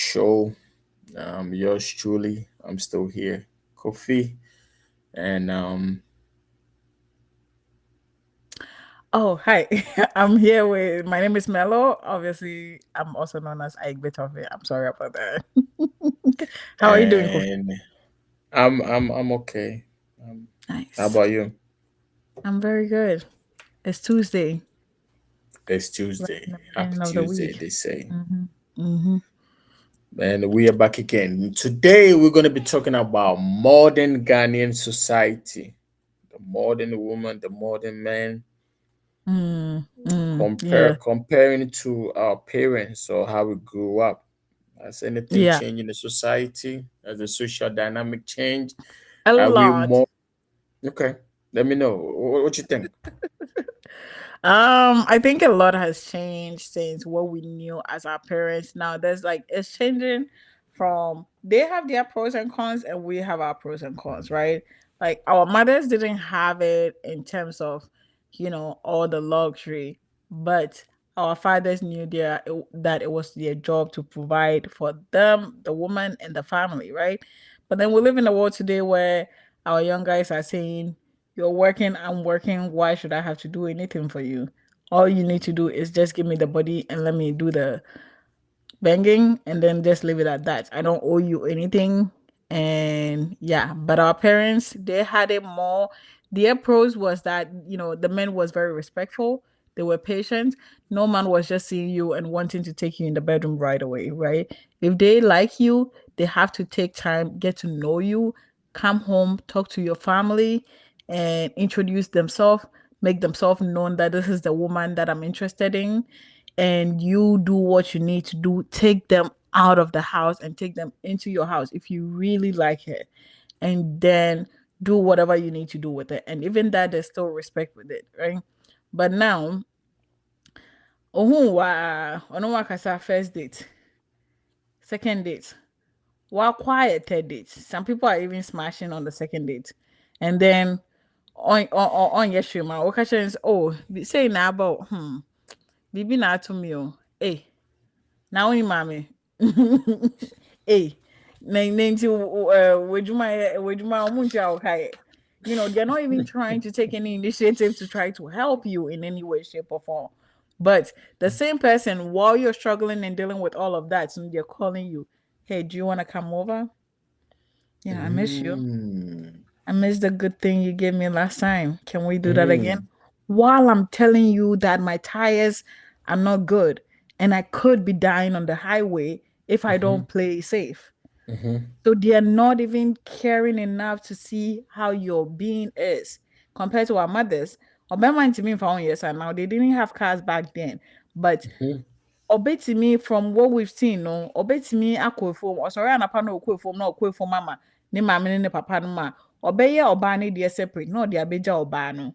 show. Yours truly. I'm still here, Kofi, and Oh, hi. I'm here with my name is Mello. Obviously, I'm also known as Ike Beethoven. I'm sorry about that. How are you doing, Kofi? and I'm okay. Um, how Nice. about you? I'm very good. It's Tuesday, It's right Tuesday. in the Happy beginning of the Tuesday, week. they say. Mm-hmm. Mm-hmm. And we are back again. Today we're going to be talking about modern Ghanaian society, the modern woman, the modern man, Yeah. comparing to our parents or how we grew up. Has anything Yeah. changed in the society? Has the social dynamic changed? A Are we lot. more okay? Let me know what you think. I think a lot has changed since what we knew as our parents. Now there's like it's changing from they have their pros and cons and we have our pros and cons, right? Like our mothers didn't have it in terms of, all the luxury, but our fathers knew that it was their job to provide for them, the woman and the family, right? But then we live in a world today where our young guys are saying you're working, I'm working. Why should I have to do anything for you? All you need to do is just give me the body and let me do the banging and then just leave it at that. I don't owe you anything. And yeah, but our parents, they had it more. Their pros was that, the men was very respectful. They were patient. No man was just seeing you and wanting to take you in the bedroom right away, right? If they like you, they have to take time, get to know you, come home, talk to your family, and introduce themselves, make themselves known that this is the woman that I'm interested in, and you do what you need to do. Take them out of the house and take them into your house if you really like it, and then do whatever you need to do with it. And even that, there's still respect with it, right? But now, oh wow, ono wakasa first date, second date, while quiet third date. Some people are even smashing on the second date, and then on your stream, occasions, oh, say now about bibi na to me, oh, hey. Now only mommy. Hey, nti wejuma omunja okay. They're not even trying to take any initiative to try to help you in any way, shape, or form. But the same person, while you're struggling and dealing with all of that, so they're calling you, hey, do you want to come over? I miss you. Mm, I miss the good thing you gave me last time. Can we do that again? mm, While I'm telling you that my tires are not good and I could be dying on the highway if I mm-hmm, don't play safe. mm-hmm. So they are not even caring enough to see how your being is compared to our mothers. Or mind to me for years and now they didn't have cars back then. But Mm-hmm. obetimi from what we've seen, no, obetimi akɔ fom, ɔsɔre anapa na okɔ fom na ɔkɔ fom mama, ne maame ne papa no ma, ɔbɛyɛ ɔbaa ne deɛ separate, na ɔde abɛgya ɔbaa no.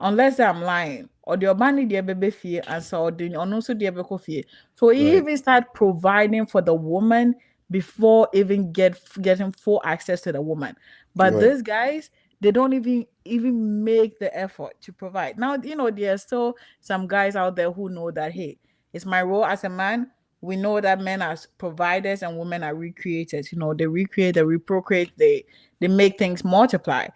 Unless I'm lying, or the ɔbaa ne deɛ bɛbɛ fie, and so ɔde ɔno nso deɛ bɛkɔ fie. So he Right, even start providing for the woman before even getting full access to the woman. But right, these guys, they don't even make the effort to provide. Now, there are still some guys out there who know that, hey, it's my role as a man. We know that men are providers and women are recreators. They recreate, they reprocreate, they make things multiply.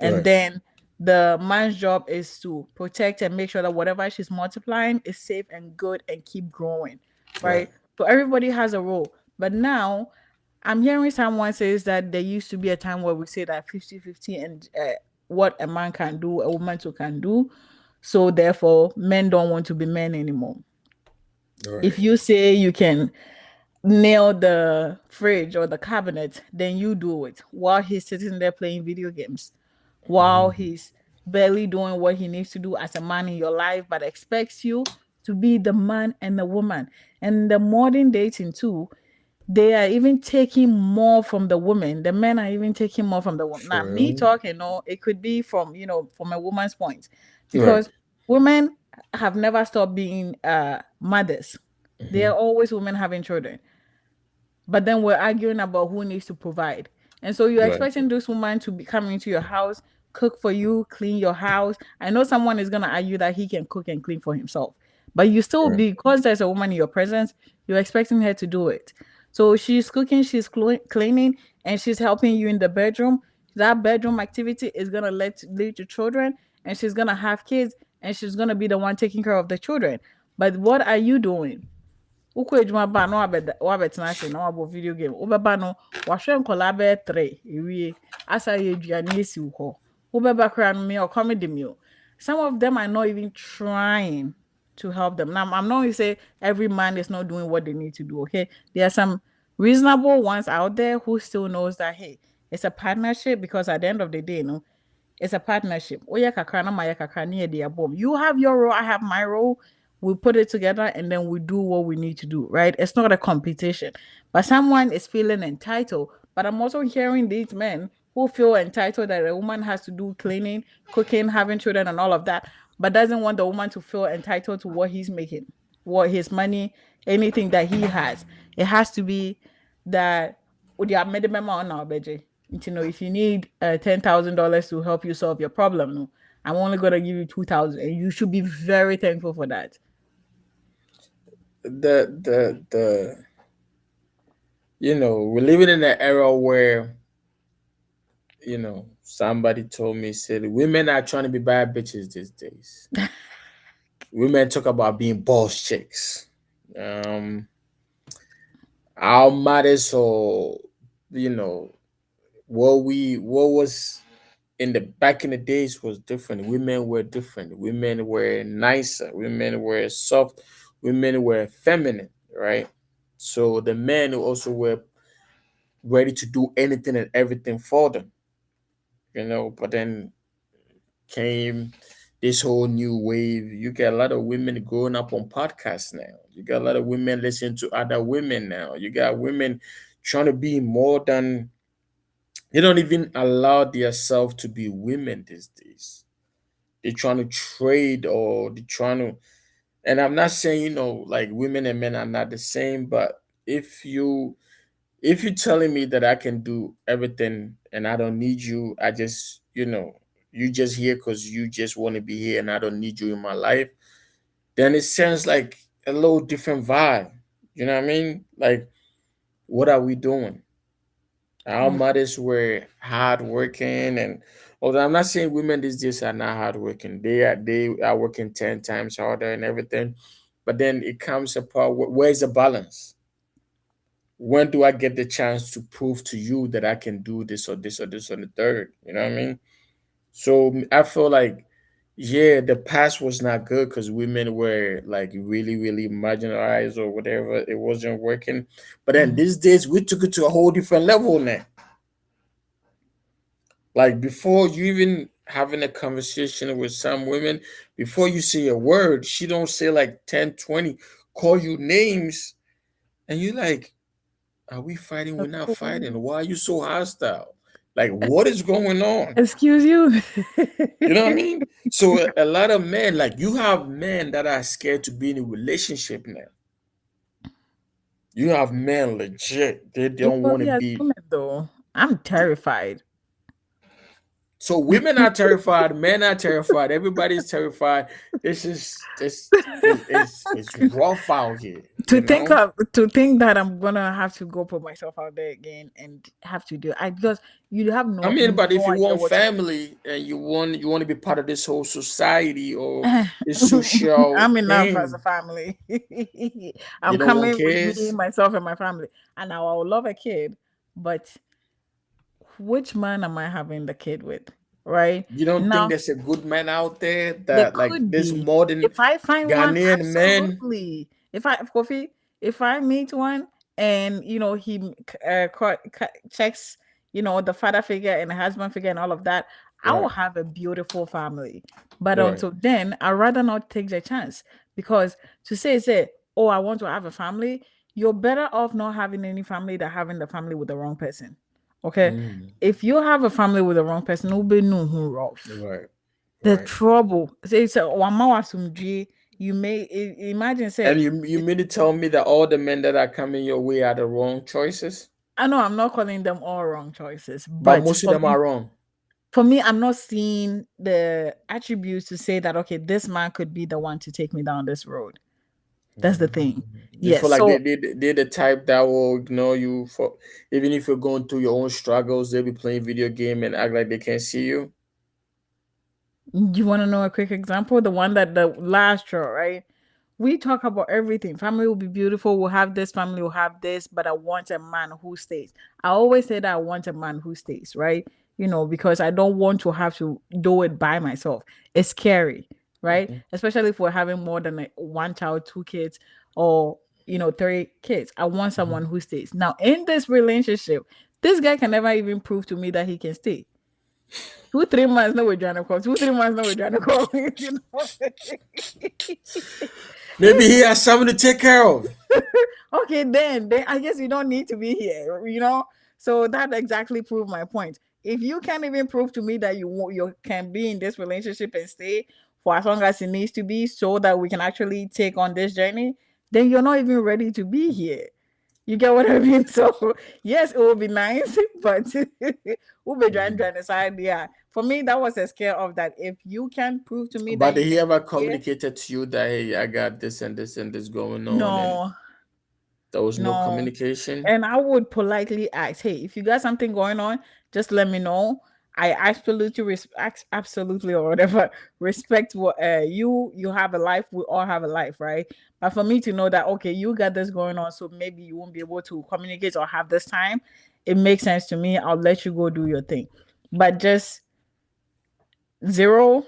And right, then the man's job is to protect and make sure that whatever she's multiplying is safe and good and keep growing. right. Right. So everybody has a role. But now I'm hearing someone says that there used to be a time where we say that 50-50 and what a man can do, a woman too can do. So therefore, men don't want to be men anymore. If Right. you say you can nail the fridge or the cabinet, then you do it while he's sitting there playing video games, while Mm-hmm. he's barely doing what he needs to do as a man in your life, but expects you to be the man and the woman. And the modern dating too, they are even taking more from the woman. The men are even taking more from the woman. Now, For me real? talking, no, it could be from from a woman's point, Right. because women have never stopped being mothers. They Mm-hmm. are always women having children, but then we're arguing about who needs to provide. And so you're Right. expecting this woman to be coming into your house, cook for you, clean your house. I know someone is gonna argue that he can cook and clean for himself, but you still, Right. because there's a woman in your presence, you're expecting her to do it. So she's cooking, she's cleaning, and she's helping you in the bedroom. That bedroom activity is gonna lead to children, and she's gonna have kids, and she's gonna be the one taking care of the children. But what are you doing? Ukwu ejuma ba no wabɛtena ase na wabɔ video game. Wobɛba no wahwɛ nkɔlaa bɛyɛ 3 ewie asa yɛ aduane esi wo hɔ. Wobɛba koraa no me ɔkɔm de me o. Some of them are not even trying to help them. Now I'm not going to say every man is not doing what they need to do. Okay, there are some reasonable ones out there who still knows that hey, it's a partnership because at the end of the day, it's a partnership. Oya kakra na maya kakra ni yɛde abom. You have your role, I have my role. We put it together and then we do what we need to do, right? It's not a competition. But someone is feeling entitled. But I'm also hearing these men who feel entitled that a woman has to do cleaning, cooking, having children, and all of that, but doesn't want the woman to feel entitled to what he's making, what his money, anything that he has. It has to be that on our budget. You know, if you need $10,000 to help you solve your problem, no, I'm only gonna give you 2,000, and you should be very thankful for that. The we're living in an era where somebody told me, said women are trying to be bad bitches these days. Women talk about being boss chicks. Our mothers, or what was in the back in the days was different. Women were different. Women were nicer. Women were soft. Women were feminine, right? So the men also were ready to do anything and everything for them, But then came this whole new wave. You get a lot of women growing up on podcasts now. You got a lot of women listening to other women now. You got women trying to be more than, they don't even allow themselves to be women these days. They're trying to trade, or they're trying to, and I'm not saying, like women and men are not the same, but if you if you're telling me that I can do everything and I don't need you, I just, you just here because you just want to be here and I don't need you in my life, then it sounds like a little different vibe. You know what I mean? Like, what are we doing? Our Mm. mothers were hardworking, and although I'm not saying women these days are not hardworking, they are working 10 times harder and everything. But then it comes apart. Where's the balance? When do I get the chance to prove to you that I can do this or this or this or the third? You know what I mean? So I feel like, yeah, the past was not good because women were like really, really marginalized or whatever. It wasn't working. But then Mm. these days we took it to a whole different level now. Like before you even having a conversation with some women, before you say a word, she don't say like 10, 20, call you names, and you like, are we fighting? We're not Cool. fighting. Why are you so hostile? Like, what is going on? Excuse you. You know what I mean? So a lot of men, like you have men that are scared to be in a relationship now. You have men legit, they don't want to Equally as be. women, though, I'm terrified. So women are terrified, men are terrified, everybody's terrified. It's rough out here, To think that I'm gonna have to go put myself out there again and have to do I because you have I no mean, but if no you idea want what you're family and you want to be part of this whole society or doing. this social I'm enough as a thing, family. you I'm don't want coming with me, kids. myself, and my family. And I will love a kid, but which man am I having the kid with? Right? You don't think Now there's a good man out there there that like could this be. modern If I find one, Ghanaian men? absolutely. Kofi, if I meet one and he checks, the father figure and the husband figure and all of that, I will Right, have a beautiful family. But right. until then, I'd rather not take the chance because to say, oh, I want to have a family, you're better off not having any family than having the family with the wrong person. Okay. Mm, If you have a family with the wrong person, nobody know who rough right, the right. trouble. Say so wama wasumdwe. You may imagine say And you mean to tell me that all the men that are coming your way are the wrong choices? I know I'm not calling them all wrong choices, But but most of them are wrong. for me, I'm not seeing the attributes to say that okay, this man could be the one to take me down this road. That's the thing. Do you Yes. feel like So they're the type that will ignore you for even if you're going through your own struggles, they'll be playing video game and act like they can't see you? you want to know a quick example? The one that the last straw, right? We talk about everything. Family will be beautiful. We'll have this, family will have this, but I want a man who stays. I always say that I want a man who stays, right? Because I don't want to have to do it by myself. It's scary, right? Mhm. Especially if we're having more than like one child, two kids, or three kids. I want Mhm. someone who stays. Now, in this relationship, this guy can never even prove to me that he can stay. 2 3 months, no, we're trying to call. 2 3 months, no, we're trying to call. Maybe he has something to take care of. Okay, then I guess you don't need to be here. So that exactly proved my point. If you can't even prove to me that you can be in this relationship and stay for as long as it needs to be, so that we can actually take on this journey, then you're not even ready to be here. You get what I mean? So yes, it will be nice, but we'll be trying Mhm. to decide. Yeah, for me, that was a scare of that. If you can prove to me that But you did he can ever be here, communicated to you that hey, I got this and this and this going on, and no, there was no no. communication? And I would politely ask, hey, if you got something going on, just let me know. I absolutely respect, absolutely or whatever, respect what you have a life. We all have a life, right? But for me to know that okay, you got this going on, so maybe you won't be able to communicate or have this time, it makes sense to me. I'll let you go do your thing. But just zero,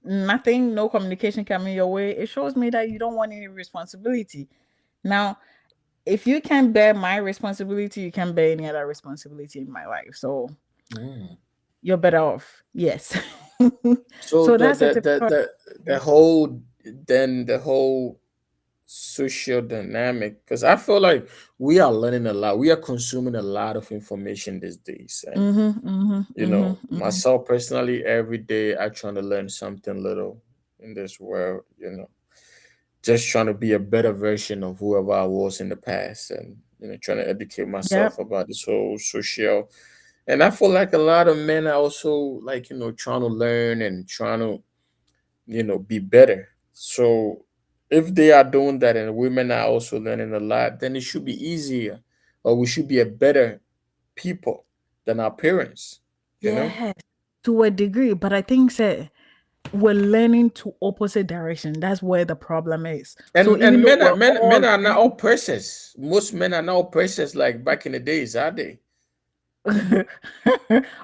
nothing, no communication coming your way, it shows me that you don't want any responsibility. Now, if you can bear my responsibility, you can bear any other responsibility in my life. So Mm. you're better off. Yes. So So that's a typical. the whole social dynamic, because I feel like we are learning a lot. We are consuming a lot of information these days, and Mm-hmm, mm-hmm, mm-hmm, mm-hmm. myself personally, every day I trying to learn something little in this world. Just trying to be a better version of whoever I was in the past, and trying to educate myself Yep. about this whole social. And I feel like a lot of men are also like trying to learn and trying to be better. So if they are doing that and women are also learning a lot, then it should be easier, or we should be a better people than our parents. Yes. To a degree, but I think say we're learning to opposite direction. That's where the problem is. So even And though men are we're men all are not learning. oppressors. Most men are not oppressors like back in the days, are they?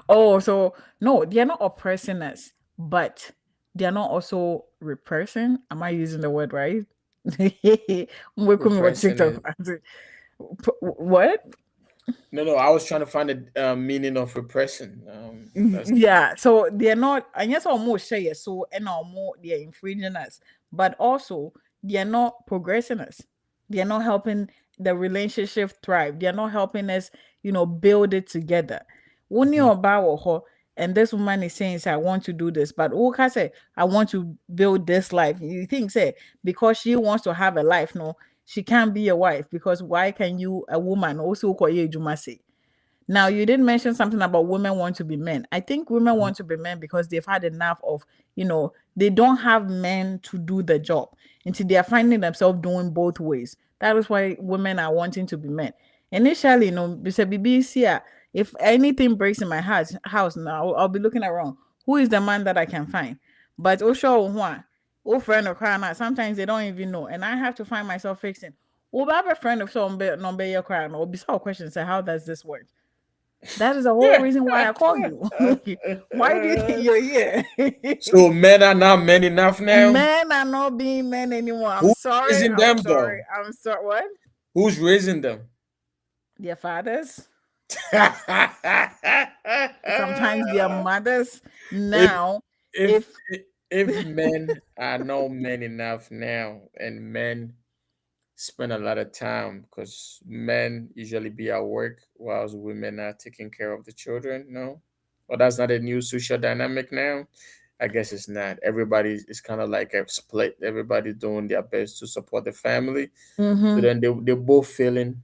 Oh, so no, they're not oppressing us, but they're not also repressing. Am I using the word right? We call me what Repressing TikTok. it. What? No, no, I was trying to find the meaning of repression. That's Yeah, so they're not, and yes, almost say yes, so and almost they're infringing us, but also they're not progressing us. They're not helping the relationship thrive. They're not helping us, build it together. When Mhm. you're about her, and this woman is saying, say, I want to do this, but okay, say, I want to build this life. You think, say, because she wants to have a life, no, she can't be a wife because why can you, a woman, also call you say? Now, you did mention something about women want to be men. I think women Mhm. want to be men because they've had enough of, they don't have men to do the job until they are finding themselves doing both ways. That is why women are wanting to be men. Initially, it's a BBC. If anything breaks in my house now, I'll be looking around. Who is the man that I can find? But oh, sure, one, oh, friend or crying out. Sometimes they don't even know. And I have to find myself fixing. Oh, I have a friend of some no be your crying or be some question say, how does this work? That is the whole reason why I call you. Why do you think you're here? So men are not men enough now. Men are not being men anymore. I'm Who's sorry. raising I'm them sorry. though? I'm sorry. What? Who's raising them? Their fathers. Sometimes their mothers. if Now, if if if men are not men enough now, and men spend a lot of time, because men usually be at work whilst women are taking care of the children, no? Or that's not a new social dynamic now? I guess it's not. Everybody is kind of like a split. Everybody's doing their best to support the family. So Mhm. then they're both failing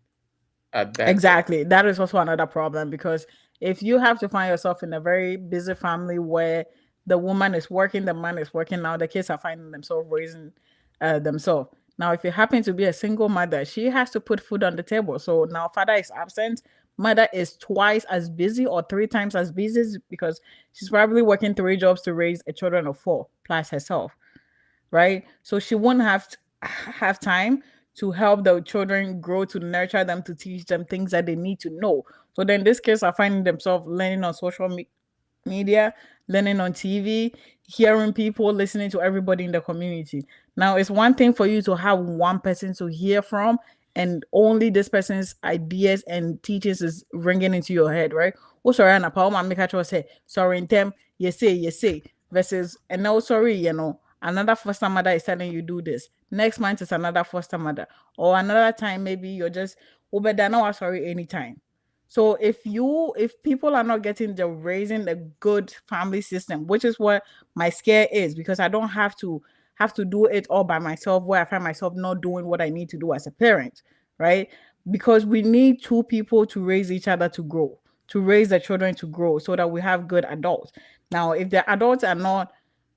at that. Exactly. That is also another problem because if you have to find yourself in a very busy family where the woman is working, the man is working now, the kids are finding themselves raising themselves. Now, if you happen to be a single mother, she has to put food on the table. So now father is absent, mother is twice as busy or three times as busy because she's probably working three jobs to raise a children of four plus herself, right? So she won't have time to help the children grow, to nurture them, to teach them things that they need to know. So then, this case, are finding themselves learning on media, learning on TV, hearing people, listening to everybody in the community. Now, it's one thing for you to have one person to hear from, and only this person's ideas and teachings is ringing into your head, right? Oh, sorry, Anna, Paul, make a say, sorry, in them, you say, versus, and no, sorry, another foster mother is telling you do this. Next month is another foster mother, or another time, maybe you're just, oh, but no, sorry, anytime. So if people are not getting the raising a good family system, which is what my scare is, because I don't have to do it all by myself, where I find myself not doing what I need to do as a parent, right? Because we need two people to raise each other to grow, to raise the children to grow, so that we have good adults. Now, if the adults are not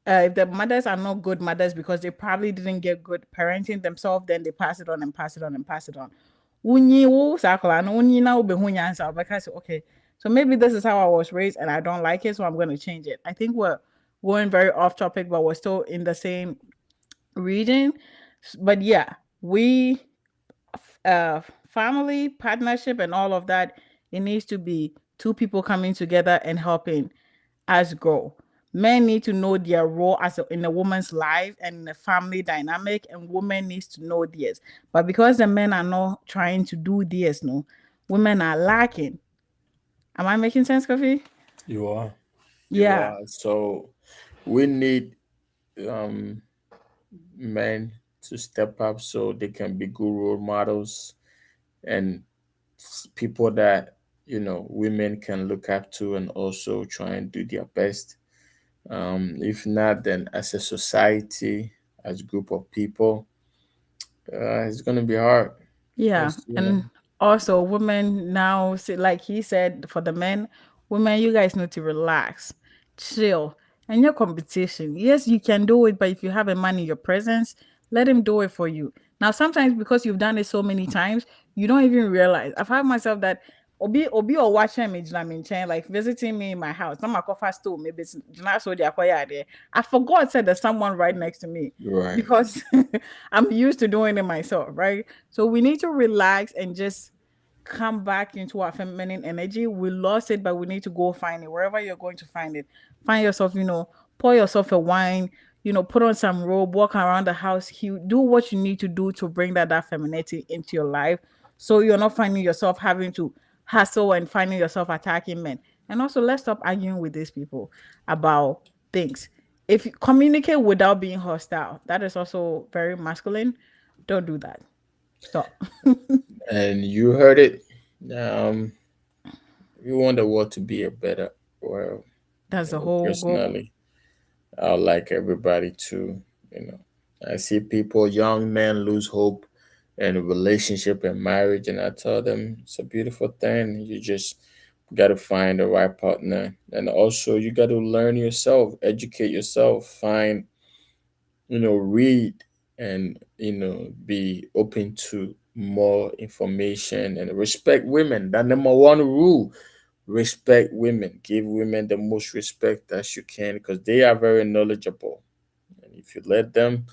if the mothers are not good mothers because they probably didn't get good parenting themselves, then they pass it on and pass it on and pass it on. Wunyi wo sakala no wunyi na obehu nyansa because okay, so maybe this is how I was raised and I don't like it, so I'm going to change it. I think we're going very off topic, but we're still in the same region. But yeah, we family partnership and all of that, it needs to be two people coming together and helping us grow. Men need to know their role in a woman's life and in the family dynamic, and women needs to know theirs. But because the men are not trying to do this, no, women are lacking. Am I making sense, Kofi? You are. You Yeah, are. So we need um, men to step up so they can be good role models and people that women can look up to and also try and do their best. If not, then as a society, as a group of people, it's gonna be hard. yeah, Because and also women now, like he said, for the men, women, you guys need to relax, chill, and your competition. Yes, you can do it, but if you have a man in your presence, let him do it for you. Now, sometimes because you've done it so many times, you don't even realize. I've had myself that Obi or watching me, I mean, like visiting me in my house. I'm a fast too. Maybe it's not so there. I forgot said there's someone right next to me right. because I'm used to doing it myself, right? So we need to relax and just come back into our feminine energy. We lost it, but we need to go find it. Wherever you're going to find it, find yourself, pour yourself a wine, put on some robe, walk around the house, do what you need to do to bring that femininity into your life. So you're not finding yourself having to hustle and finding yourself attacking men. And also, let's stop arguing with these people about things. If you communicate without being hostile, that is also very masculine. Don't do that. Stop. And you heard it. Um, we want the world to be a better world. That's the whole goal. Personally, I would like everybody to, you know, I see people, young men, lose hope in a relationship and marriage, and I tell them it's a beautiful thing. You just got to find the right partner, and also you got to learn yourself, educate yourself, find, read, and be open to more information and respect women. That number one rule: respect women. Give women the most respect as you can because they are very knowledgeable, and if you let them,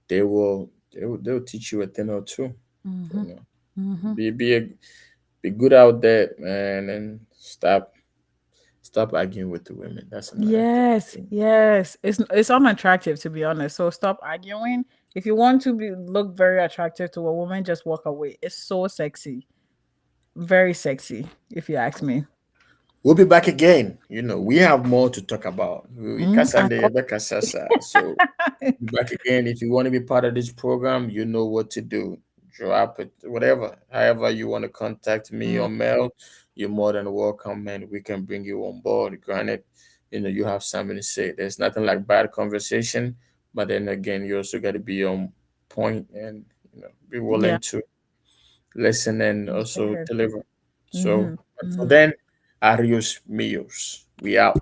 they'll teach you a thing or two. Mm-hmm. You know, Mm-hmm. be good out there, man, and stop arguing with the women. That's another Yes, thing. yes. It's unattractive to be honest. So stop arguing. If you want to look very attractive to a woman, just walk away. It's so sexy. Very sexy, if you ask me. We'll be back again. We have more to talk about. I So be back again. If you want to be part of this program, you know what to do. Drop it, whatever. However you want to contact me or Mm, mail, you're more than welcome, and we can bring you on board. Granted, you have something to say. There's nothing like bad conversation, but then again, you also got to be on point and be yeah. willing to listen and also Yes. deliver. So Mm-hmm. until Mm-hmm. then, adios, mios. We out.